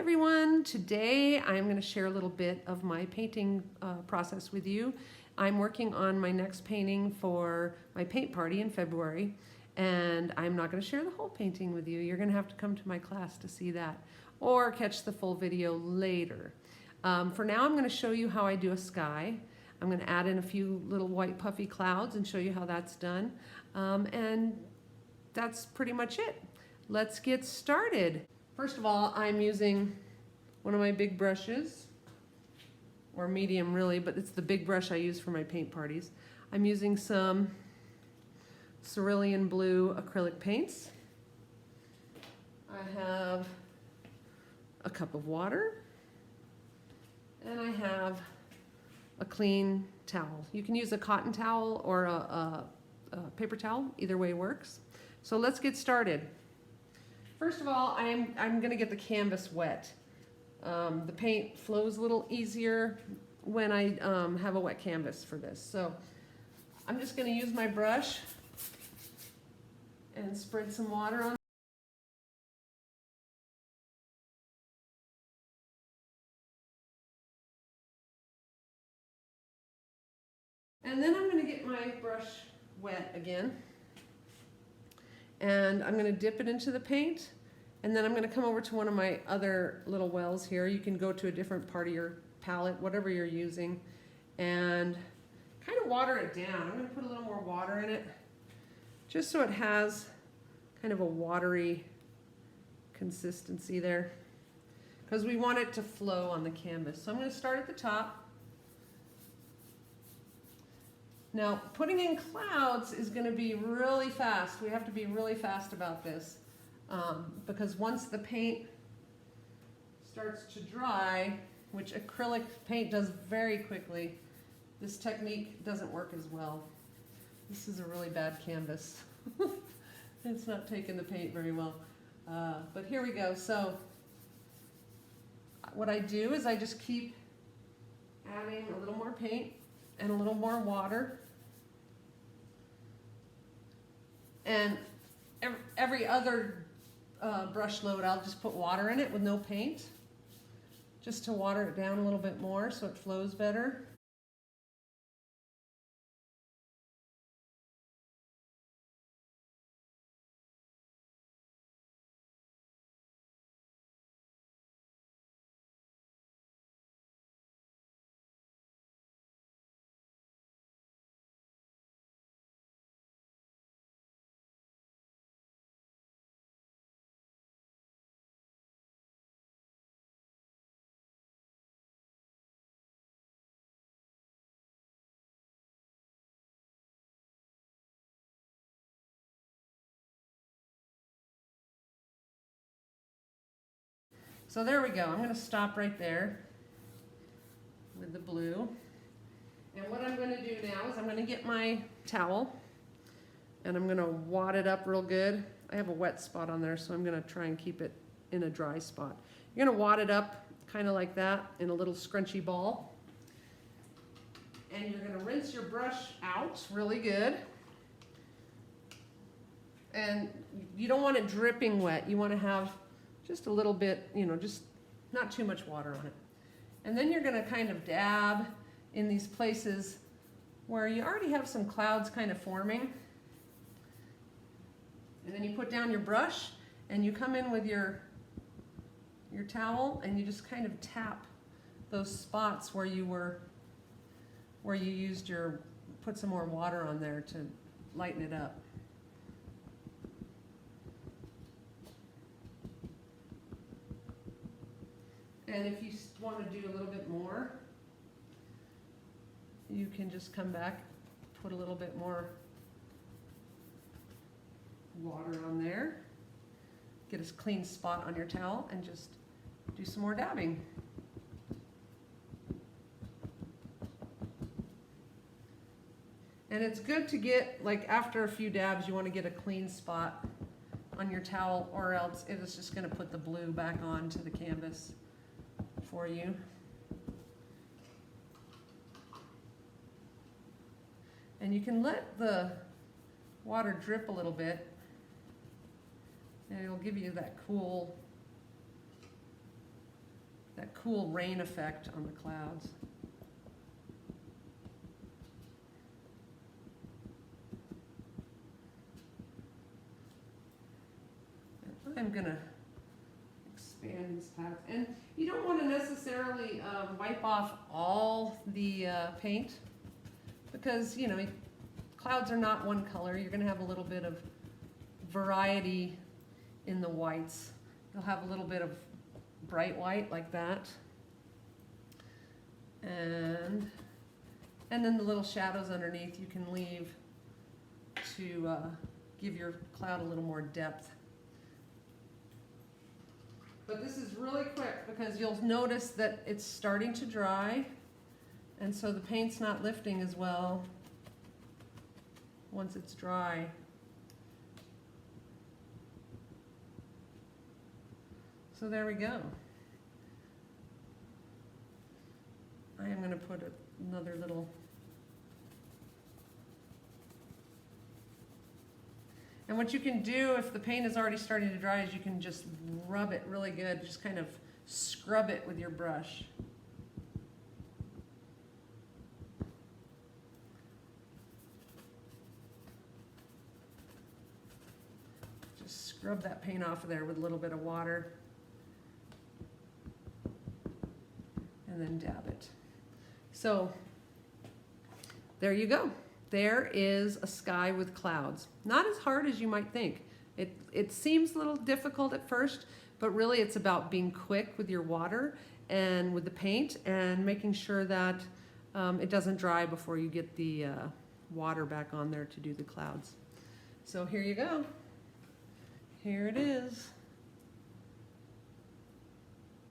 everyone. Today I'm going to share a little bit of my painting process with you. I'm working on my next painting for my paint party in February, and I'm not going to share the whole painting with you. You're going to have to come to my class to see that or catch the full video later. For now, I'm going to show you how I do a sky. I'm going to add in a few little white puffy clouds and show you how that's done. And that's pretty much it. Let's get started. First of all, I'm using one of my big brushes, or medium really, but it's the big brush I use for my paint parties. I'm using some cerulean blue acrylic paints. I have a cup of water, and I have a clean towel. You can use a cotton towel or a paper towel, either way works. So let's get started. First of all, I'm going to get the canvas wet. The paint flows a little easier when I have a wet canvas for this. So I'm just going to use my brush and spread some water on. And then I'm going to get my brush wet again. And I'm going to dip it into the paint, and then I'm going to come over to one of my other little wells here. You can go to a different part of your palette, whatever you're using, and kind of water it down. I'm going to put a little more water in it, just so it has kind of a watery consistency there, because we want it to flow on the canvas. So I'm going to start at the top. Now, putting in clouds is going to be really fast. We have to be really fast about this because once the paint starts to dry, which acrylic paint does very quickly, this technique doesn't work as well. This is a really bad canvas. It's not taking the paint very well. But here we go. So what I do is I just keep adding a little more paint and a little more water. And every other brush load, I'll just put water in it with no paint, just to water it down a little bit more so it flows better. So there we go. I'm going to stop right there with the blue. And what I'm going to do now is I'm going to get my towel and I'm going to wad it up real good. I have a wet spot on there, so I'm going to try and keep it in a dry spot. You're going to wad it up kind of like that in a little scrunchy ball. And you're going to rinse your brush out really good. And you don't want it dripping wet. You want to have just a little bit, just not too much water on it. And then you're going to kind of dab in these places where you already have some clouds kind of forming. And then you put down your brush and you come in with your towel and you just kind of tap those spots where you put some more water on there to lighten it up. And if you want to do a little bit more, you can just come back, put a little bit more water on there, get a clean spot on your towel, and just do some more dabbing. And it's good to get, like after a few dabs, you want to get a clean spot on your towel, or else it is just going to put the blue back onto the canvas for you. And you can let the water drip a little bit, and it'll give you that cool that cool rain effect on the clouds. I'm gonna expand these clouds, and you don't want to necessarily wipe off all the paint, because you know clouds are not one color. You're gonna have a little bit of variety in the whites. You'll have a little bit of bright white like that, and then the little shadows underneath you can leave to give your cloud a little more depth. But this is really quick because you'll notice that it's starting to dry, and so the paint's not lifting as well once it's dry. So there we go. I am going to put another little. And what you can do if the paint is already starting to dry is you can just rub it really good, just kind of scrub it with your brush. Just scrub that paint off of there with a little bit of water. And then dab it. So there you go. There is a sky with clouds. Not as hard as you might think. It seems a little difficult at first, but really it's about being quick with your water and with the paint and making sure that it doesn't dry before you get the water back on there to do the clouds. So here you go. Here it is.